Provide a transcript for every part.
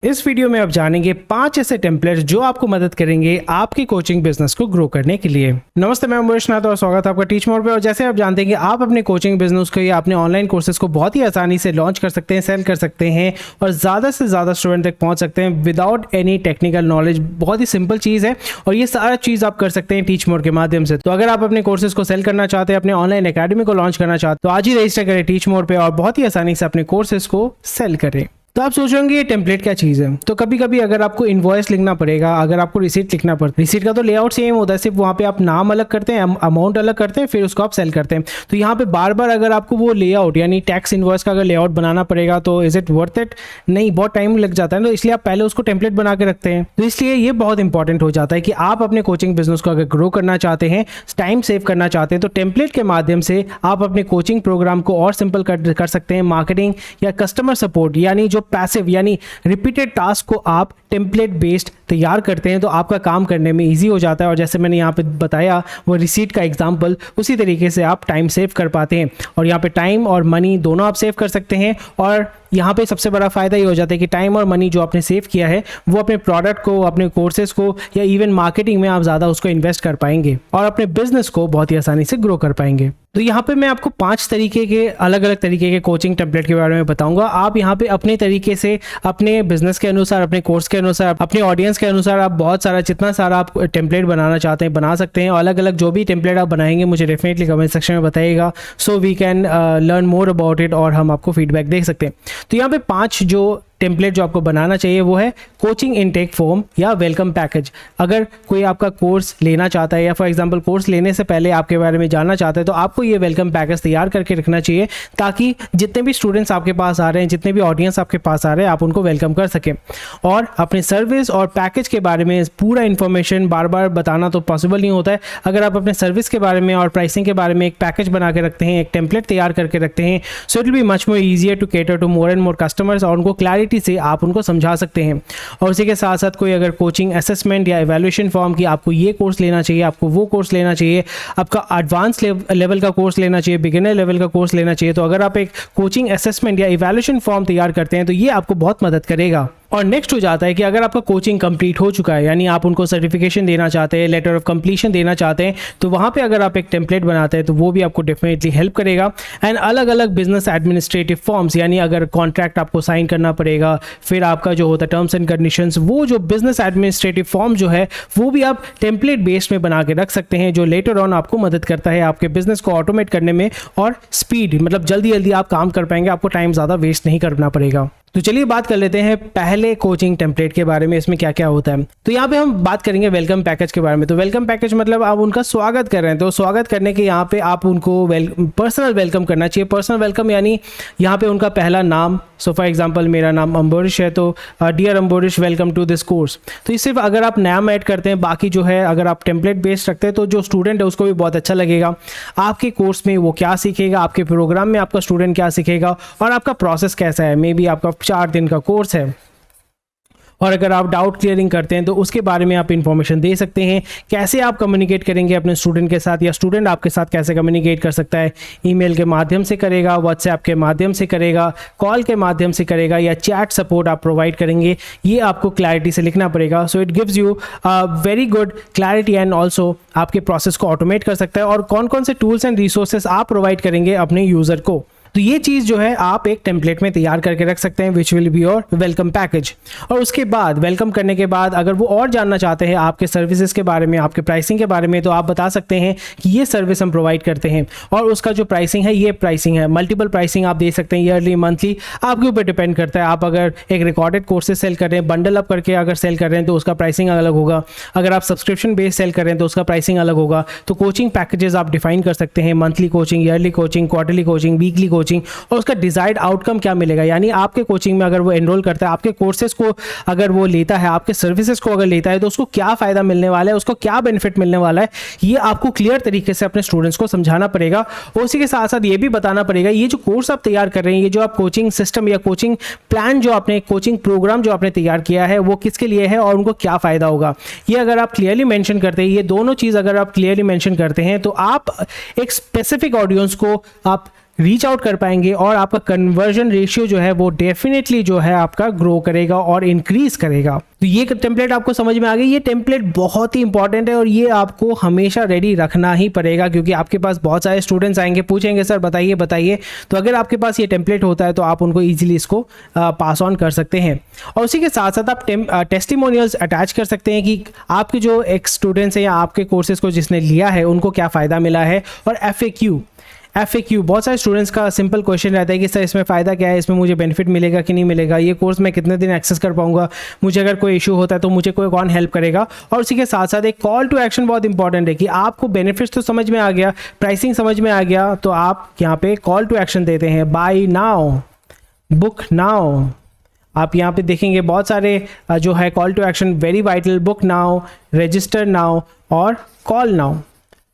इस वीडियो में आप जानेंगे 5 ऐसे टेम्पलेट्स जो आपको मदद करेंगे आपकी कोचिंग बिजनेस को ग्रो करने के लिए। नमस्ते, मैं अम्बरीश नाथ और स्वागत है आपका टीच मोड पे। और जैसे आप जानते हैं कि आप अपने कोचिंग बिजनेस को या अपने ऑनलाइन कोर्सेज को बहुत ही आसानी से लॉन्च कर सकते हैं, सेल कर सकते हैं और ज़्यादा से ज़्यादा स्टूडेंट तक पहुँच सकते हैं विदाउट एनी टेक्निकल नॉलेज। बहुत ही सिंपल चीज़ है और ये सारा चीज़ आप कर सकते हैं टीच मोड के माध्यम से। तो अगर आप अपने कोर्सेज को सेल करना चाहते हैं, अपने ऑनलाइन अकेडमी को लॉन्च करना चाहते हैं, तो आज ही रजिस्टर करें टीच मोड पर और बहुत ही आसानी से अपने कोर्सेज को सेल करें। तो आप सोच रहे होंगे ये टेम्पलेट क्या चीज़ है। तो कभी कभी अगर आपको इनवॉइस लिखना पड़ेगा, अगर आपको रिसीट लिखना पड़ता है, रिसीट का तो लेआउट सेम होता है, सिर्फ वहाँ पे आप नाम अलग करते हैं, अमाउंट अलग करते हैं, फिर उसको आप सेल करते हैं। तो यहाँ पे बार बार अगर आपको वो लेआउट यानी टैक्स इनवॉइस का अगर लेआउट बनाना पड़ेगा तो इज इट वर्थ इट? नहीं, बहुत टाइम लग जाता है। तो इसलिए आप पहले उसको टेम्पलेट बना के रखते हैं। तो इसलिए ये बहुत इंपॉर्टेंट हो जाता है कि आप अपने कोचिंग बिजनेस को अगर ग्रो करना चाहते हैं, टाइम सेव करना चाहते हैं, तो टेम्पलेट के माध्यम से आप अपने कोचिंग प्रोग्राम को और सिंपल कर सकते हैं। मार्केटिंग या कस्टमर सपोर्ट यानी जो पैसिव यानी रिपीटेड टास्क को आप टेम्पलेट बेस्ड तैयार करते हैं तो आपका काम करने में इजी हो जाता है। और जैसे मैंने यहाँ पे बताया वो रिसीट का एग्जांपल, उसी तरीके से आप टाइम सेव कर पाते हैं। और यहाँ पे टाइम और मनी दोनों आप सेव कर सकते हैं। और यहाँ पे सबसे बड़ा फ़ायदा ये हो जाता है कि टाइम और मनी जो आपने सेव किया है वो अपने प्रोडक्ट को, अपने कोर्सेज को या इवन मार्केटिंग में आप ज़्यादा उसको इन्वेस्ट कर पाएंगे और अपने बिजनेस को बहुत ही आसानी से ग्रो कर पाएंगे। तो यहाँ पे मैं आपको 5 तरीके के अलग अलग तरीके के कोचिंग टेम्पलेट के बारे में बताऊंगा। आप यहाँ पे अपने तरीके से, अपने बिजनेस के अनुसार, अपने कोर्स के अनुसार, अपने ऑडियंस के अनुसार आप बहुत सारा, जितना सारा आप टेम्पलेट बनाना चाहते हैं बना सकते हैं। और अलग अलग जो भी टेम्पलेट आप बनाएंगे मुझे डेफिनेटली कमेंट सेक्शन में बताइएगा, so we can learn more about it और हम आपको फीडबैक दे सकते हैं। तो यहाँ पे 5 जो टेम्पलेट जो आपको बनाना चाहिए वो है कोचिंग इनटेक फॉर्म या वेलकम पैकेज। अगर कोई आपका कोर्स लेना चाहता है या फॉर एग्जांपल कोर्स लेने से पहले आपके बारे में जानना चाहता है तो आपको ये वेलकम पैकेज तैयार करके रखना चाहिए ताकि जितने भी स्टूडेंट्स आपके पास आ रहे हैं, जितने भी ऑडियंस आपके पास आ रहे हैं, आप उनको वेलकम कर सकें। और अपने सर्विस और पैकेज के बारे में पूरा इन्फॉर्मेशन बार बार बताना तो पॉसिबल नहीं होता है। अगर आप अपने सर्विस के बारे में और प्राइसिंग के बारे में एक पैकेज बना के रखते हैं, एक टेम्पलेट तैयार करके रखते हैं, so it will be much more easier to cater to more and more customers और उनको क्लैरिटी से आप उनको समझा सकते हैं। और उसी के साथ साथ कोई अगर कोचिंग असेसमेंट या इवैल्यूएशन फॉर्म की आपको ये कोर्स लेना चाहिए, आपको वो कोर्स लेना चाहिए, आपका एडवांस लेवल का कोर्स लेना चाहिए, बिगिनर लेवल का कोर्स लेना चाहिए, तो अगर आप एक कोचिंग असेसमेंट या इवैल्यूएशन फॉर्म तैयार करते हैं तो ये आपको बहुत मदद करेगा। और नेक्स्ट हो जाता है कि अगर आपका कोचिंग कंप्लीट हो चुका है यानी आप उनको सर्टिफिकेशन देना चाहते हैं, लेटर ऑफ कंप्लीशन देना चाहते हैं, तो वहाँ पे अगर आप एक टेम्पलेट बनाते हैं तो वो भी आपको डेफिनेटली हेल्प करेगा। एंड अलग अलग बिजनेस एडमिनिस्ट्रेटिव फॉर्म्स यानी अगर कॉन्ट्रैक्ट आपको साइन करना पड़ेगा, फिर आपका जो होता है टर्म्स एंड कंडीशंस, वो जो बिजनेस एडमिनिस्ट्रेटिव फॉर्म जो है वो भी आप टेम्पलेट बेस्ड में बना के रख सकते हैं, जो लेटर ऑन आपको मदद करता है आपके बिजनेस को ऑटोमेट करने में और स्पीड, मतलब जल्दी जल्दी आप काम कर पाएंगे, आपको टाइम ज़्यादा वेस्ट नहीं करना पड़ेगा। तो चलिए बात कर लेते हैं पहले कोचिंग टेम्पलेट के बारे में, इसमें क्या क्या होता है। तो यहाँ पे हम बात करेंगे वेलकम पैकेज के बारे में। तो वेलकम पैकेज मतलब आप उनका स्वागत कर रहे हैं, तो स्वागत करने के यहाँ पे आप उनको पर्सनल वेलकम करना चाहिए। पर्सनल वेलकम यानी यहाँ पे उनका पहला नाम, सो फॉर एग्जांपल मेरा नाम अम्बरीश है तो dear Ambarish welcome to this course. तो ये सिर्फ अगर आप नाम ऐड करते हैं, बाकी जो है अगर आप टेम्पलेट बेस्ड रखते हैं तो जो स्टूडेंट है उसको भी बहुत अच्छा लगेगा आपके कोर्स में वो क्या सीखेगा, आपके प्रोग्राम में आपका स्टूडेंट क्या सीखेगा और आपका प्रोसेस कैसा है। मे बी आपका 4 दिन का कोर्स है और अगर आप डाउट क्लियरिंग करते हैं तो उसके बारे में आप इंफॉर्मेशन दे सकते हैं। कैसे आप कम्युनिकेट करेंगे अपने स्टूडेंट के साथ या स्टूडेंट आपके साथ कैसे कम्युनिकेट कर सकता है, ईमेल के माध्यम से करेगा, व्हाट्सएप के माध्यम से करेगा, कॉल के माध्यम से करेगा या चैट सपोर्ट आप प्रोवाइड करेंगे, ये आपको क्लैरिटी से लिखना पड़ेगा। So it gives you very good clarity and also आपके प्रोसेस को ऑटोमेट कर सकता है। और कौन कौन से टूल्स एंड रिसोर्सेज आप प्रोवाइड करेंगे अपने यूज़र को, तो ये चीज़ जो है आप एक टेम्पलेट में तैयार करके रख सकते हैं, which will be your welcome package. और उसके बाद वेलकम करने के बाद अगर वो और जानना चाहते हैं आपके सर्विसेज के बारे में, आपके प्राइसिंग के बारे में, तो आप बता सकते हैं कि ये सर्विस हम प्रोवाइड करते हैं और उसका जो प्राइसिंग है ये प्राइसिंग है। मल्टीपल प्राइसिंग आप दे सकते हैं, ईयरली, मंथली, आपके ऊपर डिपेंड करता है। आप अगर एक रिकॉर्डेड कोर्सेज सेल कर रहे हैं, बंडल अप करके अगर सेल कर रहे हैं तो उसका प्राइसिंग अलग होगा। अगर आप सब्सक्रिप्शन बेस्ड सेल कर रहे हैं तो उसका प्राइसिंग अलग होगा। तो कोचिंग पैकेजेस आप डिफाइन कर सकते हैं, monthly coaching, yearly coaching, quarterly coaching, weekly coaching, और उसका डिजायर्ड आउटकम क्या मिलेगा। यानी आपके कोचिंग में अगर वो एनरोल करता है, आपके कोर्सेज को अगर वो लेता है, आपके सर्विसेज को अगर लेता है तो उसको क्या फ़ायदा मिलने वाला है, उसको क्या बेनिफिट मिलने वाला है, ये आपको क्लियर तरीके से अपने स्टूडेंट्स को समझाना पड़ेगा। और उसी के साथ साथ ये भी बताना पड़ेगा ये जो कोर्स आप तैयार कर रहे हैं, ये जो आप कोचिंग सिस्टम या कोचिंग प्लान जो आपने, कोचिंग प्रोग्राम जो आपने तैयार किया है वो किसके लिए है और उनको क्या फ़ायदा होगा। ये अगर आप क्लियरली मेंशन करते हैं, ये दोनों चीज़ अगर आप क्लियरली मेंशन करते हैं तो आप एक स्पेसिफिक ऑडियंस को आप रीच आउट कर पाएंगे और आपका कन्वर्जन रेशियो जो है वो डेफिनेटली जो है आपका ग्रो करेगा और इंक्रीज करेगा। तो ये टेम्पलेट आपको समझ में आ गई। ये टेम्पलेट बहुत ही इंपॉर्टेंट है और ये आपको हमेशा रेडी रखना ही पड़ेगा, क्योंकि आपके पास बहुत सारे स्टूडेंट्स आएंगे, पूछेंगे सर बताइए बताइए। तो अगर आपके पास ये टेम्पलेट होता है तो आप उनको ईजिली इसको पास ऑन कर सकते हैं। और उसी के साथ साथ आप टेस्टिमोनियल्स अटैच कर सकते हैं कि आपके जो एक स्टूडेंट्स हैं या आपके कोर्सेज को जिसने लिया है उनको क्या फ़ायदा मिला है। और FAQ बहुत सारे स्टूडेंट्स का सिंपल क्वेश्चन रहता है कि सर इसमें फ़ायदा क्या है, इसमें मुझे बेनिफिट मिलेगा कि नहीं मिलेगा, ये कोर्स मैं कितने दिन एक्सेस कर पाऊंगा, मुझे अगर कोई इशू होता है तो मुझे कोई कौन हेल्प करेगा। और उसी के साथ साथ एक कॉल टू एक्शन बहुत इंपॉर्टेंट है कि आपको बेनिफिट्स तो समझ में आ गया, प्राइसिंग समझ में आ गया, तो आप यहाँ पे कॉल टू एक्शन देते हैं, बाय नाउ, बुक नाउ। आप यहाँ पे देखेंगे बहुत सारे जो है call to action, very vital, book now, register now और कॉल नाउ।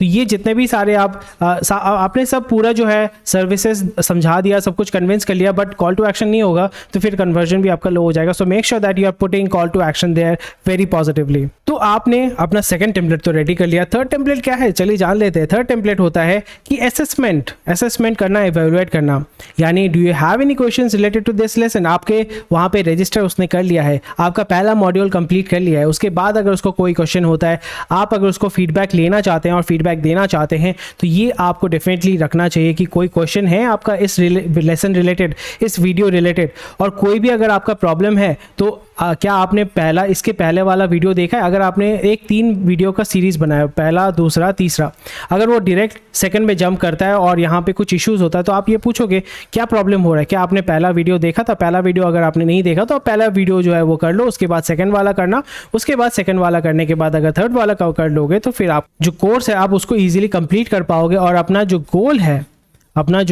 तो ये जितने भी सारे आपने सब पूरा जो है सर्विसेज समझा दिया, सब कुछ कन्विंस कर लिया, बट कॉल टू एक्शन नहीं होगा तो फिर कन्वर्जन भी आपका लो हो जाएगा। So make sure that you are putting call to action there very positively. तो आपने अपना सेकंड टेम्पलेट तो रेडी कर लिया। थर्ड टेम्पलेट क्या है, चलिए जान लेते हैं। थर्ड टेम्पलेट होता है कि असेसमेंट करना, इवैल्यूएट करना। यानी do you have any questions related to this lesson. आपके वहाँ पे रजिस्टर उसने कर लिया है, आपका पहला मॉड्यूल कंप्लीट कर लिया है, उसके बाद अगर उसको कोई क्वेश्चन होता है, आप अगर उसको फीडबैक लेना चाहते हैं और फीडबैक देना चाहते हैं, तो ये आपको डेफिनेटली रखना चाहिए कि कोई क्वेश्चन है आपका इस लेसन रिलेटेड, इस वीडियो रिलेटेड, और कोई भी अगर आपका प्रॉब्लम है तो क्या आपने इसके पहले वाला वीडियो देखा है। अगर आपने एक 3 वीडियो का सीरीज बनाया, पहला, दूसरा, तीसरा, अगर वो डायरेक्ट सेकंड में जंप करता है और यहाँ पे कुछ इश्यूज होता है तो आप ये पूछोगे क्या प्रॉब्लम हो रहा है, क्या आपने पहला वीडियो देखा था। पहला वीडियो अगर आपने नहीं देखा तो आप पहला वीडियो जो है वो कर लो, उसके बाद सेकंड वाला करना, उसके बाद सेकंड वाला करने के बाद अगर थर्ड वाला कर लोगे तो फिर आप जो कोर्स है आप उसको ईजिली कंप्लीट कर पाओगे और अपना जो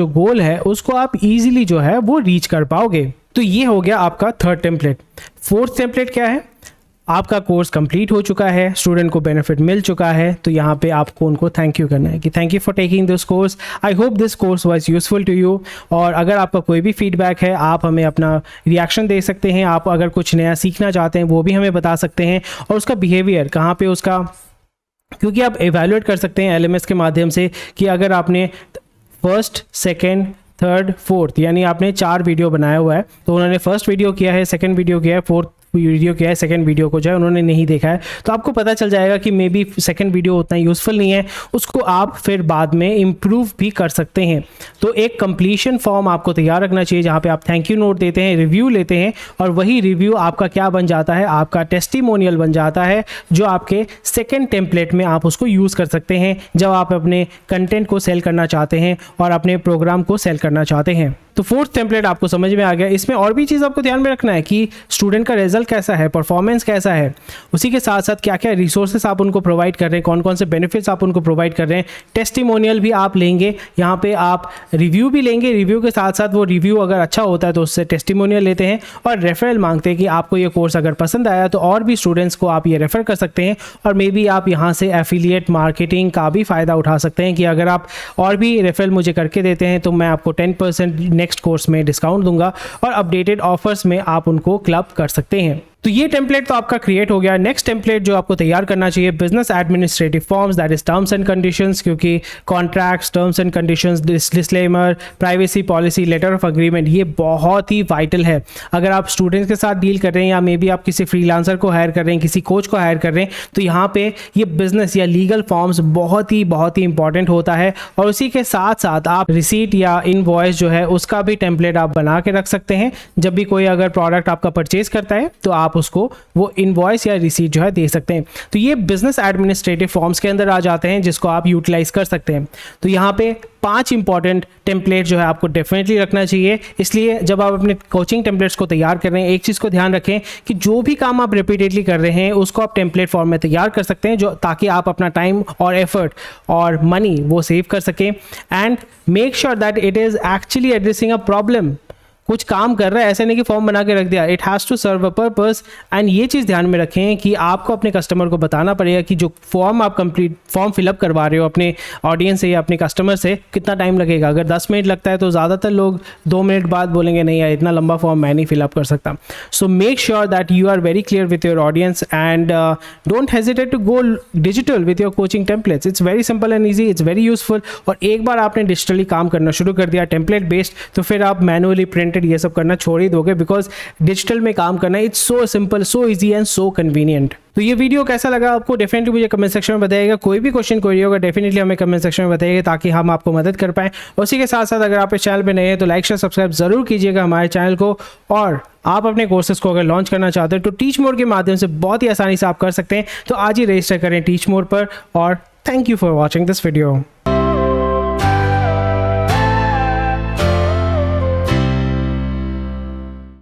गोल है उसको आप इजीली जो है वो रीच कर पाओगे। तो ये हो गया आपका थर्ड टेम्पलेट। फोर्थ टेम्पलेट क्या है, आपका कोर्स कंप्लीट हो चुका है, स्टूडेंट को बेनिफिट मिल चुका है, तो यहाँ पे आपको उनको थैंक यू करना है कि thank you for taking this course, I hope this course was useful to you. और अगर आपका कोई भी फीडबैक है आप हमें अपना रिएक्शन दे सकते हैं, आप अगर कुछ नया सीखना चाहते हैं वो भी हमें बता सकते हैं, और उसका बिहेवियर कहाँ पे उसका, क्योंकि आप एवेल्युएट कर सकते हैं LMS के माध्यम से कि अगर आपने फर्स्ट, सेकेंड, थर्ड, फोर्थ यानी आपने 4 वीडियो बनाया हुआ है, तो उन्होंने फर्स्ट वीडियो किया है, सेकंड वीडियो किया है, फोर्थ वीडियो किया है, सेकंड वीडियो को जो है उन्होंने नहीं देखा है, तो आपको पता चल जाएगा कि मे बी सेकंड वीडियो उतना यूज़फुल नहीं है, उसको आप फिर बाद में इम्प्रूव भी कर सकते हैं। तो एक कंप्लीशन फॉर्म आपको तैयार रखना चाहिए जहाँ पे आप थैंक यू नोट देते हैं, रिव्यू लेते हैं, और वही रिव्यू आपका क्या बन जाता है, आपका टेस्टिमोनियल बन जाता है, जो आपके सेकेंड टेम्पलेट में आप उसको यूज़ कर सकते हैं जब आप अपने कंटेंट को सेल करना चाहते हैं और अपने प्रोग्राम को सेल करना चाहते हैं। तो फोर्थ टेम्पलेट आपको समझ में आ गया। इसमें और भी चीज़ आपको ध्यान में रखना है कि स्टूडेंट का रिजल्ट कैसा है, परफॉर्मेंस कैसा है, उसी के साथ साथ क्या क्या रिसोर्सेस आप उनको प्रोवाइड कर रहे हैं, कौन कौन से बेनिफिट्स आप उनको प्रोवाइड कर रहे हैं, टेस्टिमोनियल भी आप लेंगे, यहाँ पे आप रिव्यू भी लेंगे, रिव्यू के साथ साथ वो रिव्यू अगर अच्छा होता है तो उससे टेस्टिमोनियल लेते हैं, और रेफरल मांगते हैं कि आपको ये कोर्स अगर पसंद आया तो और भी स्टूडेंट्स को आप ये रेफर कर सकते हैं, और मे बी आप यहाँ से एफिलिएट मार्केटिंग का भी फ़ायदा उठा सकते हैं कि अगर आप और भी रेफरल मुझे करके देते हैं तो मैं आपको 10% नेक्स्ट कोर्स में डिस्काउंट दूंगा, और अपडेटेड ऑफर्स में आप उनको क्लब कर सकते हैं। तो ये टेम्पलेट तो आपका क्रिएट हो गया। नेक्स्ट टेम्पलेट जो आपको तैयार करना चाहिए, business administrative forms, that is terms and conditions, क्योंकि contracts, terms and conditions, disclaimer, privacy policy, letter of agreement, ये बहुत ही वाइटल है। अगर आप स्टूडेंट्स के साथ डील कर रहे हैं या मे बी आप किसी फ्रीलांसर को हायर कर रहे हैं, किसी कोच को हायर कर रहे हैं, तो यहाँ पे ये बिजनेस या लीगल फॉर्म्स बहुत ही इंपॉर्टेंट होता है। और उसी के साथ साथ आप रिसीट या इनवॉइस जो है उसका भी टेम्पलेट आप बना के रख सकते हैं। जब भी कोई अगर प्रोडक्ट आपका परचेज करता है तो आप उसको वो इनवॉइस या रिसीट जो है दे सकते हैं। तो ये बिजनेस एडमिनिस्ट्रेटिव फॉर्म्स के अंदर आ जाते हैं जिसको आप यूटिलाइज कर सकते हैं। तो यहाँ पे 5 इंपॉर्टेंट टेम्पलेट जो है आपको डेफिनेटली रखना चाहिए। इसलिए जब आप अपने कोचिंग टेम्पलेट्स को तैयार कर रहे हैं, एक चीज़ को ध्यान रखें कि जो भी काम आप रिपीटेडली कर रहे हैं उसको आप टेम्पलेट फॉर्म में तैयार कर सकते हैं, जो ताकि आप अपना टाइम और एफर्ट और मनी वो सेव कर सकें। And make sure that it is actually addressing a problem. कुछ काम कर रहा है, ऐसे नहीं कि फॉर्म बना के रख दिया। It has to serve a purpose. And ये चीज़ ध्यान में रखें कि आपको अपने कस्टमर को बताना पड़ेगा कि जो फॉर्म फिलअप करवा रहे हो अपने ऑडियंस से या अपने कस्टमर से, कितना टाइम लगेगा। अगर 10 मिनट लगता है तो ज़्यादातर लोग 2 मिनट बाद बोलेंगे नहीं यार इतना लंबा फॉर्म मैं नहीं फिलअप कर सकता। So make sure that you are very clear with your audience and don't hesitate to go digital with your coaching templates. It's very simple and easy, it's very useful. और एक बार आपने digitally काम करना शुरू कर दिया टेम्पलेट बेस्ड, तो फिर आप मैनुअली प्रिंटेड ये सब करना छोड़ ही दोगे, बिकॉज डिजिटल में काम करना it's so simple, so easy and so convenient. तो ये वीडियो कैसा लगा आपको डेफिनेटली मुझे कमेंट सेक्शन में बताइएगा। कोई भी क्वेश्चन कोई होगा डेफिनेटली हमें कमेंट सेक्शन में बताइएगा ताकि हम आपको मदद कर पाएँ। उसी के साथ साथ अगर आप इस चैनल पे नए हैं तो लाइक शेयर सब्सक्राइब जरूर कीजिएगा हमारे चैनल को। और आप अपने कोर्सेज को अगर लॉन्च करना चाहते हैं तो टीच मोर के माध्यम से बहुत ही आसानी से आप कर सकते हैं। तो आज ही रजिस्टर करें टीच मोर पर। और thank you for watching this video.